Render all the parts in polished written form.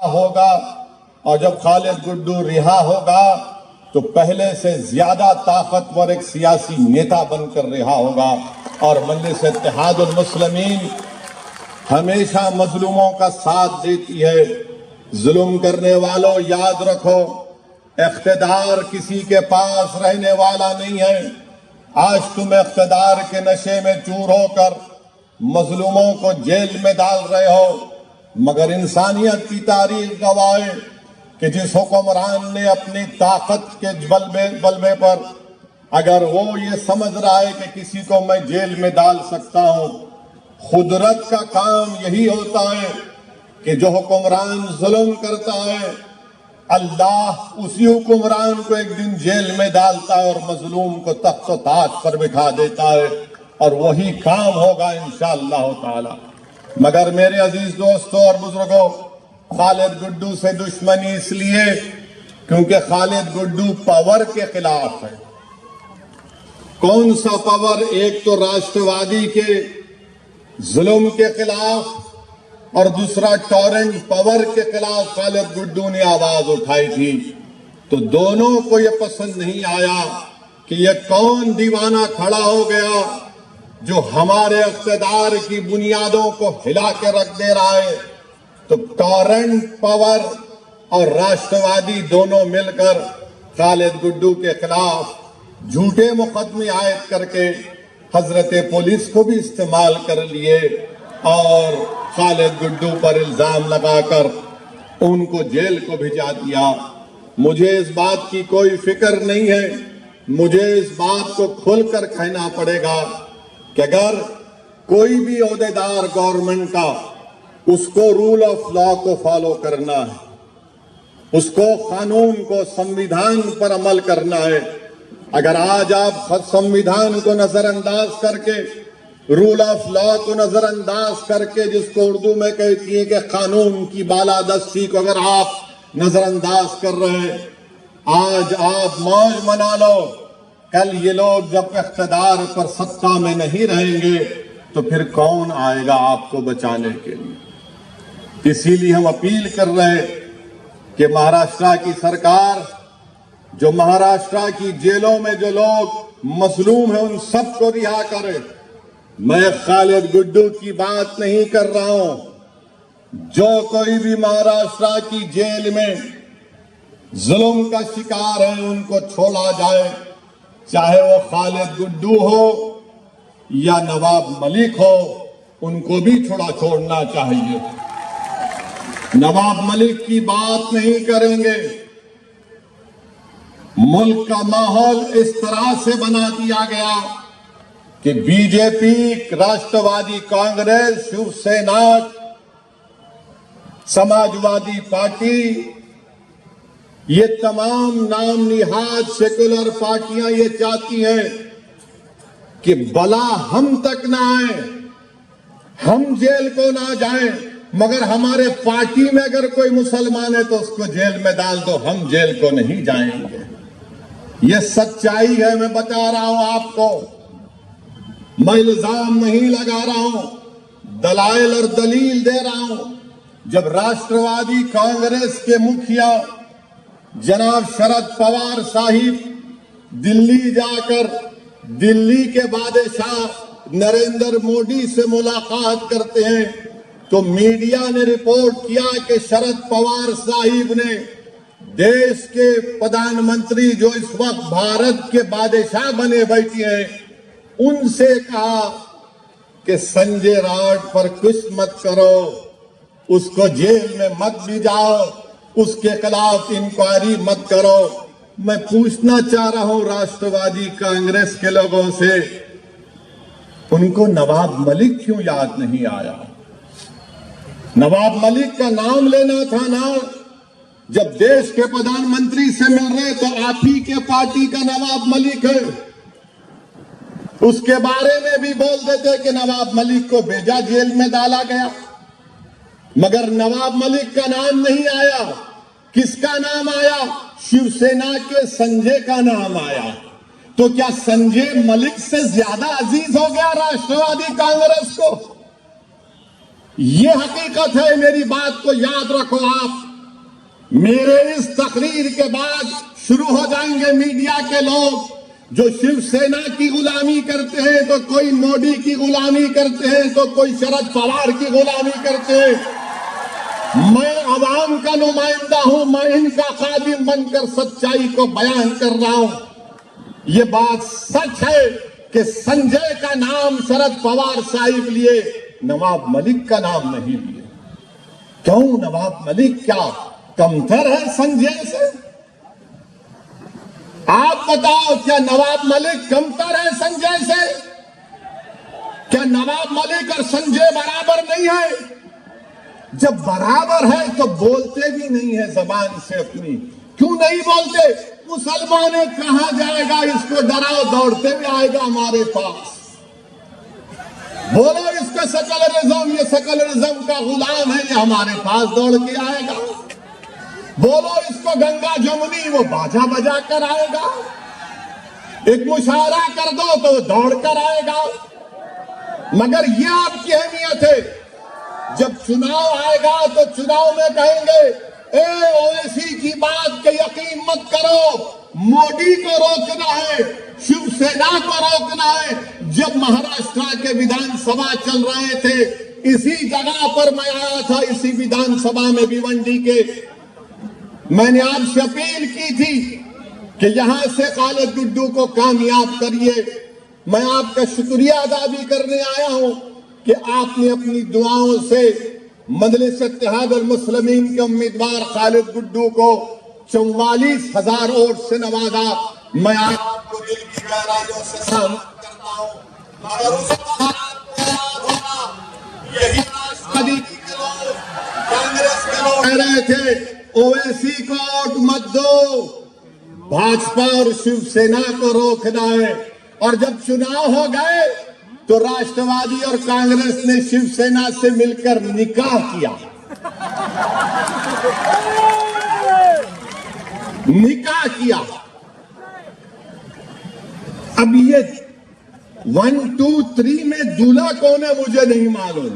ہوگا اور جب خالد گڈو رہا ہوگا تو پہلے سے زیادہ طاقتور ایک سیاسی نیتا بن کر رہا ہوگا. اور مجلس اتحاد المسلمین ہمیشہ مظلوموں کا ساتھ دیتی ہے. ظلم کرنے والوں یاد رکھو، اقتدار کسی کے پاس رہنے والا نہیں ہے. آج تم اقتدار کے نشے میں چور ہو کر مظلوموں کو جیل میں ڈال رہے ہو، مگر انسانیت کی تاریخ گواہ ہے کہ جس حکمران نے اپنی طاقت کے بلبے پر اگر وہ یہ سمجھ رہا ہے کہ کسی کو میں جیل میں ڈال سکتا ہوں، قدرت کا کام یہی ہوتا ہے کہ جو حکمران ظلم کرتا ہے اللہ اسی حکمران کو ایک دن جیل میں ڈالتا ہے اور مظلوم کو تخت و تاج پر بٹھا دیتا ہے، اور وہی کام ہوگا انشاءاللہ تعالی. مگر میرے عزیز دوستوں اور بزرگوں، خالد گڈو سے دشمنی اس لیے کیونکہ خالد گڈو پاور کے خلاف ہے. کون سا پاور؟ ایک تو راشٹروادی کے ظلم کے خلاف اور دوسرا ٹورنٹ پاور کے خلاف خالد گڈو نے آواز اٹھائی تھی. تو دونوں کو یہ پسند نہیں آیا کہ یہ کون دیوانہ کھڑا ہو گیا جو ہمارے اقتدار کی بنیادوں کو ہلا کے رکھ دے رہا ہے. تو ٹورنٹ پاور اور راشٹروادی دونوں مل کر خالد گڈو کے خلاف جھوٹے مقدمے عائد کر کے حضرت پولیس کو بھی استعمال کر لیے اور خالد گڈو پر الزام لگا کر ان کو جیل کو بھیجا دیا. مجھے اس بات کی کوئی فکر نہیں ہے، مجھے اس بات کو کھل کر کہنا پڑے گا کہ اگر کوئی بھی عہدیدار گورنمنٹ کا اس کو رول آف لا کو فالو کرنا ہے، اس کو قانون کو سنویدھان پر عمل کرنا ہے. اگر آج آپ سنویدھان کو نظر انداز کر کے، رول آف لا کو نظر انداز کر کے، جس کو اردو میں کہتی ہے کہ قانون کی بالادستی کو اگر آپ نظر انداز کر رہے ہیں، آج آپ موج منا لو. کل یہ لوگ جب اقتدار پر سطح میں نہیں رہیں گے تو پھر کون آئے گا آپ کو بچانے کے لیے؟ اسی لیے ہم اپیل کر رہے ہیں کہ مہاراشٹرا کی سرکار جو مہاراشٹرا کی جیلوں میں جو لوگ مظلوم ہیں ان سب کو رہا کرے. میں خالد گڈو کی بات نہیں کر رہا ہوں. جو کوئی بھی مہاراشٹرا کی جیل میں ظلم کا شکار ہے ان کو چھوڑا جائے، چاہے وہ خالد گڈو ہو یا نواب ملک ہو، ان کو بھی چھوڑنا چاہیے. نواب ملک کی بات نہیں کریں گے. ملک کا ماحول اس طرح سے بنا دیا گیا کہ بی جے پی، راشٹروادی کانگریس، شیو سینا، سماجوادی پارٹی، یہ تمام نام نہاد سیکولر پارٹیاں یہ چاہتی ہیں کہ بلا ہم تک نہ آئے، ہم جیل کو نہ جائیں، مگر ہمارے پارٹی میں اگر کوئی مسلمان ہے تو اس کو جیل میں ڈال دو، ہم جیل کو نہیں جائیں گے. یہ سچائی ہے، میں بتا رہا ہوں آپ کو، میں الزام نہیں لگا رہا ہوں، دلائل اور دلیل دے رہا ہوں. جب راشٹروادی کانگریس کے مکھیا جناب شرد پوار صاحب دلی جا کر دلی کے بادشاہ نریندر مودی سے ملاقات کرتے ہیں تو میڈیا نے رپورٹ کیا کہ شرد پوار صاحب نے دیش کے پردھان منتری جو اس وقت بھارت کے بادشاہ بنے بیٹھے ہیں ان سے کہا کہ سنجے راؤت پر کچھ مت کرو، اس کو جیل میں مت بھیجاؤ، اس کے خلاف انکوائری مت کرو. میں پوچھنا چاہ رہا ہوں راشٹروادی کانگریس کے لوگوں سے، ان کو نواب ملک کیوں یاد نہیں آیا؟ نواب ملک کا نام لینا تھا نا. جب دیش کے پردھان منتری سے مل رہے تو آپ ہی کے پارٹی کا نواب ملک ہے، اس کے بارے میں بھی بول دیتے کہ نواب ملک کو بھیجا، جیل میں ڈالا گیا، مگر نواب ملک کا نام نہیں آیا. کس کا نام آیا؟ شیو سینا کے سنجے کا نام آیا. تو کیا سنجے ملک سے زیادہ عزیز ہو گیا راشٹروادی کانگریس کو؟ یہ حقیقت ہے، میری بات کو یاد رکھو آپ. میرے اس تقریر کے بعد شروع ہو جائیں گے میڈیا کے لوگ جو شیو سینا کی غلامی کرتے ہیں، تو کوئی مودی کی غلامی کرتے ہیں، تو کوئی شرد پوار کی غلامی کرتے ہیں۔ میں عوام کا نمائندہ ہوں، میں ان کا خادم بن کر سچائی کو بیان کر رہا ہوں۔ یہ بات سچ ہے کہ سنجے کا نام شرد پوار صاحب لیے، نواب ملک کا نام نہیں لیے۔ کیوں؟ نواب ملک کیا کمتر ہے سنجے سے؟ آپ بتاؤ، کیا نواب ملک کمتر ہے سنجے سے؟ کیا نواب ملک اور سنجے برابر نہیں ہے؟ جب برابر ہے تو بولتے بھی نہیں ہے زبان سے اپنی۔ کیوں نہیں بولتے؟ مسلمان کہاں جائے گا، اس کو ڈراؤ دوڑتے بھی آئے گا ہمارے پاس۔ بولو اس کا سیکولرزم، یہ سیکولرزم کا غلام ہے، یہ ہمارے پاس دوڑ کے آئے گا۔ بولو اس کو گنگا جمنی، وہ باجا بجا کر آئے گا۔ ایک مشاورہ کر دو تو وہ دوڑ کر آئے گا۔ مگر یہ آپ کی اہمیت ہے، جب چناؤ آئے گا تو چناؤ میں کہیں گے اے اویسی کی بات کے یقین مت کرو، مودی کو روکنا ہے، شیو سینا کو روکنا ہے۔ جب مہاراشٹر کے ودھان سبھا چل رہے تھے، اسی جگہ پر میں آیا تھا، اسی ودھان سبھا میں بھیونڈی کے۔ میں نے آپ سے اپیل کی تھی کہ یہاں سے خالد گڈو کو کامیاب کریے۔ میں آپ کا شکریہ ادا بھی کرنے آیا ہوں کہ آپ نے اپنی دعاؤں سے مجلس اتحاد المسلمین کے امیدوار خالد گڈو کو 44,000 ووٹ سے نوازا۔ میں آپ کو دل کی گہرائیوں سے سلام کرتا ہوں۔ مگر اس وقت یہی راشٹرپتی کے لوگ، کانگریس کے لوگ کہہ رہے تھے اویسی کو ووٹ مت دو، بھاجپا اور شیو سینا کو روکنا ہے۔ اور جب چناؤ ہو گئے تو راشٹروادی اور کانگریس نے شیو سینا سے مل کر نکاح کیا۔ نکاح کیا۔ اب یہ 1 2 3 میں دولہا کون ہے مجھے نہیں معلوم،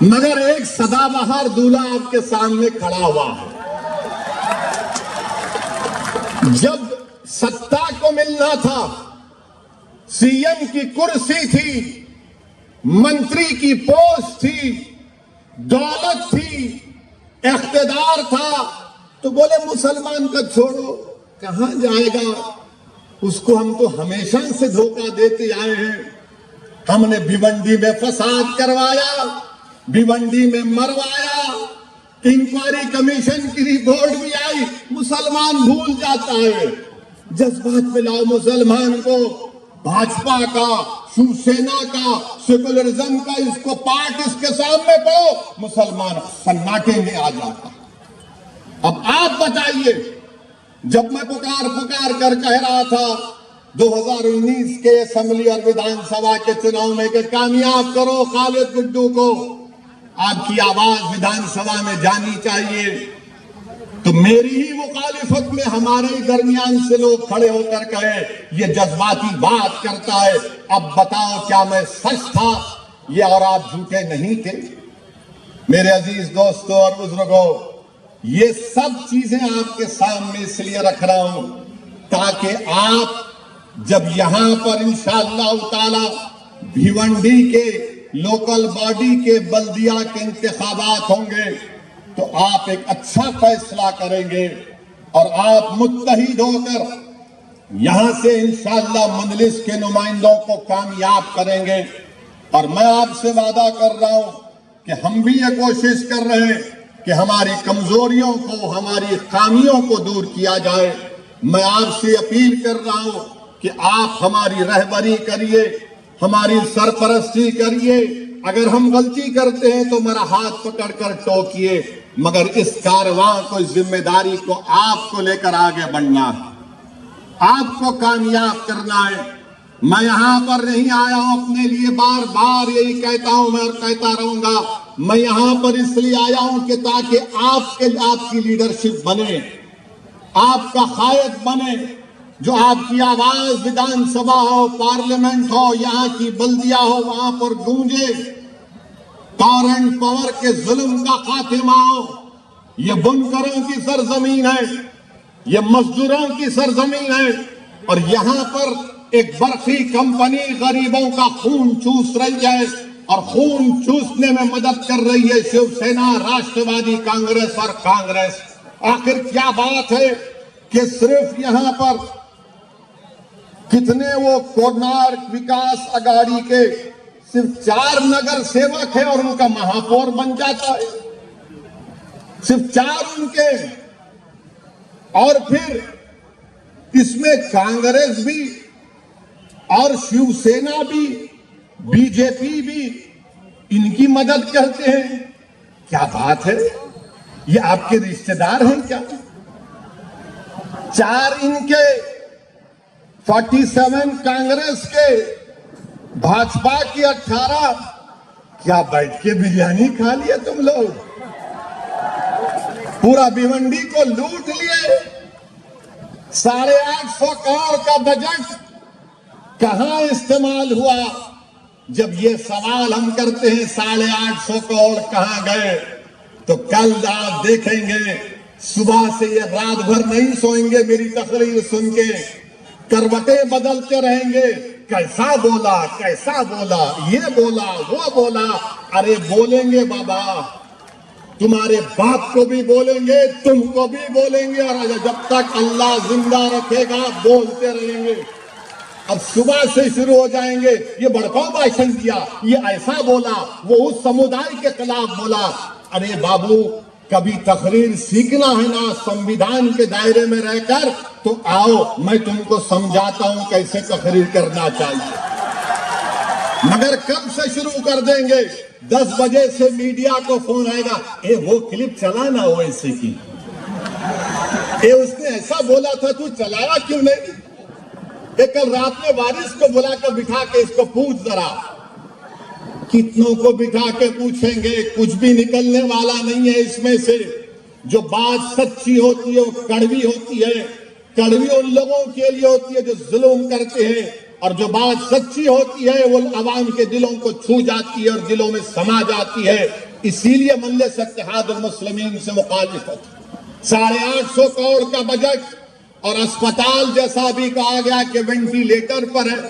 مگر ایک سدا بہار دولہا آپ کے سامنے کھڑا ہوا ہے۔ جب ستا کو ملنا تھا، سی ایم کی کرسی تھی، منتری کی پوسٹ تھی، دولت تھی، اقتدار تھا، تو بولے مسلمان کا چھوڑو، کہاں جائے گا؟ اس کو ہم تو ہمیشہ سے دھوکہ دیتے آئے ہیں۔ ہم نے بھیونڈی میں فساد کروایا، بھیونڈی میں مروایا، انکوائری کمیشن کی رپورٹ بھی آئی۔ مسلمان بھول جاتا ہے، جذبات میں لاؤ مسلمان کو، بھاجپا کا، شیو سینا کا، سیکولرزم کا، اس کو پاٹ اس کے سامنے پڑو، مسلمان سناٹے میں آ جاتا۔ اب آپ بتائیے، جب میں پکار کر کہہ رہا تھا 2019 کے اسمبلی اور ودھان سبھا کے چناؤ میں کہ کامیاب کرو خالد گڈو کو، آپ کی آواز ودھان سبھا میں جانی چاہیے، تو میری ہی مخالفت میں ہمارے ہی درمیان سے لوگ کھڑے ہو کر کہے یہ جذباتی بات کرتا ہے۔ اب بتاؤ کیا میں سچ تھا یہ اور آپ جھوٹے نہیں تھے؟ میرے عزیز دوستوں اور بزرگوں، یہ سب چیزیں آپ کے سامنے اس لیے رکھ رہا ہوں تاکہ آپ جب یہاں پر انشاءاللہ تعالی بھیونڈی کے لوکل باڈی کے بلدیہ کے انتخابات ہوں گے تو آپ ایک اچھا فیصلہ کریں گے اور آپ متحد ہو کر یہاں سے انشاءاللہ مجلس کے نمائندوں کو کامیاب کریں گے۔ اور میں آپ سے وعدہ کر رہا ہوں کہ ہم بھی یہ کوشش کر رہے ہیں کہ ہماری کمزوریوں کو، ہماری خامیوں کو دور کیا جائے۔ میں آپ سے اپیل کر رہا ہوں کہ آپ ہماری رہبری کریے، ہماری سرپرستی کریے۔ اگر ہم غلطی کرتے ہیں تو میرا ہاتھ پکڑ کر ٹوکیے، مگر اس کارواں کو، اس ذمہ داری کو آپ کو لے کر آگے بڑھنا ہے، آپ کو کامیاب کرنا ہے۔ میں یہاں پر نہیں آیا ہوں اپنے لیے، بار بار یہی کہتا ہوں میں اور کہتا رہوں گا، میں یہاں پر اس لیے آیا ہوں کہ تاکہ آپ کی لیڈرشپ بنے، آپ کا قائد بنے، جو آپ کی آواز ودھان سبھا ہو، پارلیمنٹ ہو، یہاں کی بلدیہ ہو، وہاں پر گونجے، پاور اینڈ پاور کے ظلم کا خاتمہ ہو، یہ بنکروں کی سرزمین ہے، یہ مزدوروں کی سرزمین ہے، اور یہاں پر ایک برقی کمپنی غریبوں کا خون چوس رہی ہے، اور خون چوسنے میں مدد کر رہی ہے شیو سینا، راشٹروادی کانگریس اور کانگریس۔ آخر کیا بات ہے کہ صرف یہاں پر کتنے وہ کورنارک وکاس اگاڑی کے صرف 4 نگر سیوک ہیں اور ان کا مہاپور بن جاتا ہے، صرف 4 ان کے، اور پھر اس میں کانگریس بھی اور شیو سینا بھی، بی جے پی بھی ان کی مدد کرتے ہیں۔ کیا بات ہے، یہ آپ کے رشتہ دار ہیں کیا؟ 4 ان کے، 47 کانگریس کے، بھاجپا کی 18، کیا بیٹھ کے بریانی کھا لیا تم لوگ؟ پورا بھیونڈی کو لوٹ لیے۔ 850 کروڑ کا بجٹ کہاں استعمال ہوا؟ جب یہ سوال ہم کرتے ہیں 850 کروڑ کہاں گئے، تو کل آپ دیکھیں گے صبح سے یہ رات بھر نہیں سوئیں گے میری تقریر سن کے، کروٹیں بدلتے رہیں گے، کیسا بولا، کیسا بولا، یہ بولا، وہ بولا۔ ارے بولیں گے بابا، تمہارے باپ کو بھی بولیں گے، تم کو بھی بولیں گے، اور جب تک اللہ زندہ رکھے گا بولتے رہیں گے۔ اب صبح سے شروع ہو جائیں گے، یہ بڑکاؤ بھاشن دیا، یہ ایسا بولا، وہ اس سمودائے کے خلاف بولا۔ ارے بابو، کبھی تقریر سیکھنا ہے نا سمویدھان کے دائرے میں رہ کر، تو آؤ میں تم کو سمجھاتا ہوں کیسے تقریر کرنا چاہیے۔ مگر کب سے شروع کر دیں گے؟ 10 بجے سے میڈیا کو فون آئے گا، وہ کلپ چلا نا وہ ایسے کی، اس نے ایسا بولا تھا، تو چلایا کیوں نہیں؟ کل رات میں وارث کو بلا کر بٹھا کے اس کو پوچھ ذرا۔ کتنوں کو بٹھا کے پوچھیں گے، کچھ بھی نکلنے والا نہیں ہے اس میں سے۔ جو بات سچی ہوتی ہے وہ کڑوی ہوتی ہے، کڑوی ان لوگوں کے لیے ہوتی ہے جو ظلم کرتے ہیں، اور جو بات سچی ہوتی ہے وہ عوام کے دلوں کو چھو جاتی ہے اور دلوں میں سما جاتی ہے۔ اسی لیے مجلس اتحاد المسلمین سے مخالفت۔ 850 کروڑ کا بجٹ، اور اسپتال جیسا بھی کہا گیا کہ وینٹیلیٹر پر ہے۔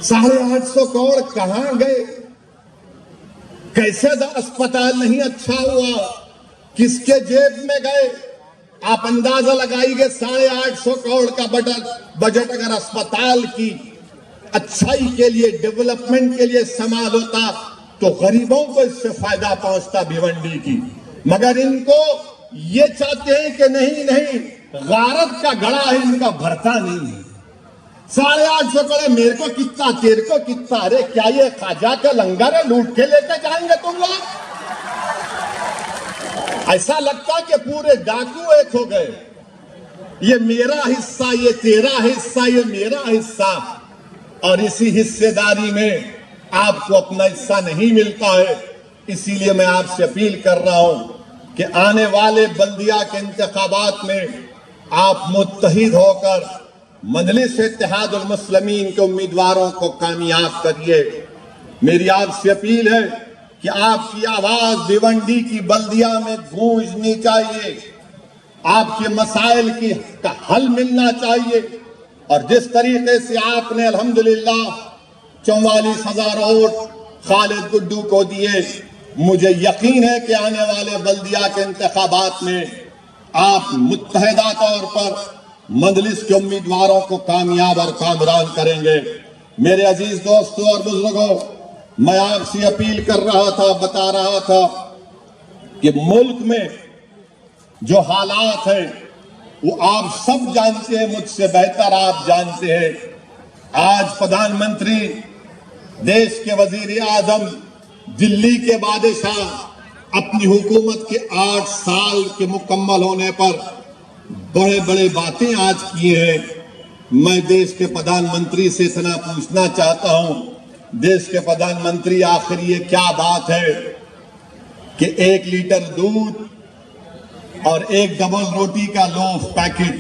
850 کروڑ کہاں گئے؟ کیسے اسپتال نہیں اچھا ہوا؟ کس کے جیب میں گئے؟ آپ اندازہ لگائیے 850 کروڑ کا بجٹ اگر اسپتال کی اچھائی کے لیے، ڈیولپمنٹ کے لیے استعمال ہوتا تو غریبوں کو اس سے فائدہ پہنچتا بھیونڈی کی۔ مگر ان کو یہ چاہتے ہیں کہ نہیں، غارت کا گڑا ہے ان کا بھرتا نہیں ہے۔ 850 کروڑ، میرے کو کتنا، تیرے کو کتنا؟ ارے کیا یہ خواجہ کا لنگر ہے، لوٹ کے لے کے جائیں گے تم لوگ؟ ایسا لگتا کہ پورے ڈاکو ایک ہو گئے، یہ میرا حصہ، یہ تیرا حصہ، یہ میرا حصہ، اور اسی حصے داری میں آپ کو اپنا حصہ نہیں ملتا ہے۔ اسی لیے میں آپ سے اپیل کر رہا ہوں کہ آنے والے بلدیہ کے انتخابات میں آپ متحد ہو کر مجلس اتحاد المسلمین کے امیدواروں کو کامیاب کریے۔ میری آپ سے اپیل ہے کہ آپ کی آواز بھیونڈی کی بلدیہ میں گونجنی چاہیے، آپ کے مسائل کا حل ملنا چاہیے، اور جس طریقے سے آپ نے الحمدللہ 44,000 ووٹ خالد گڈو کو دیے، مجھے یقین ہے کہ آنے والے بلدیہ کے انتخابات میں آپ متحدہ طور پر مجلس کے امیدواروں کو کامیاب اور کامران کریں گے۔ میرے عزیز دوستوں اور بزرگوں، میں آپ سے اپیل کر رہا تھا، بتا رہا تھا کہ ملک میں جو حالات ہیں وہ آپ سب جانتے ہیں، مجھ سے بہتر آپ جانتے ہیں۔ آج پردھان منتری، دیش کے وزیر اعظم، دلی کے بادشاہ اپنی حکومت کے 8 سال کے مکمل ہونے پر بڑے بڑے باتیں آج کیے ہیں۔ میں دیش کے پردھان منتری سے اتنا پوچھنا چاہتا ہوں، دیش کے پردھان منتری، آخر یہ کیا بات ہے کہ 1 لیٹر دودھ اور 1 ڈبل روٹی کا لوف پیکٹ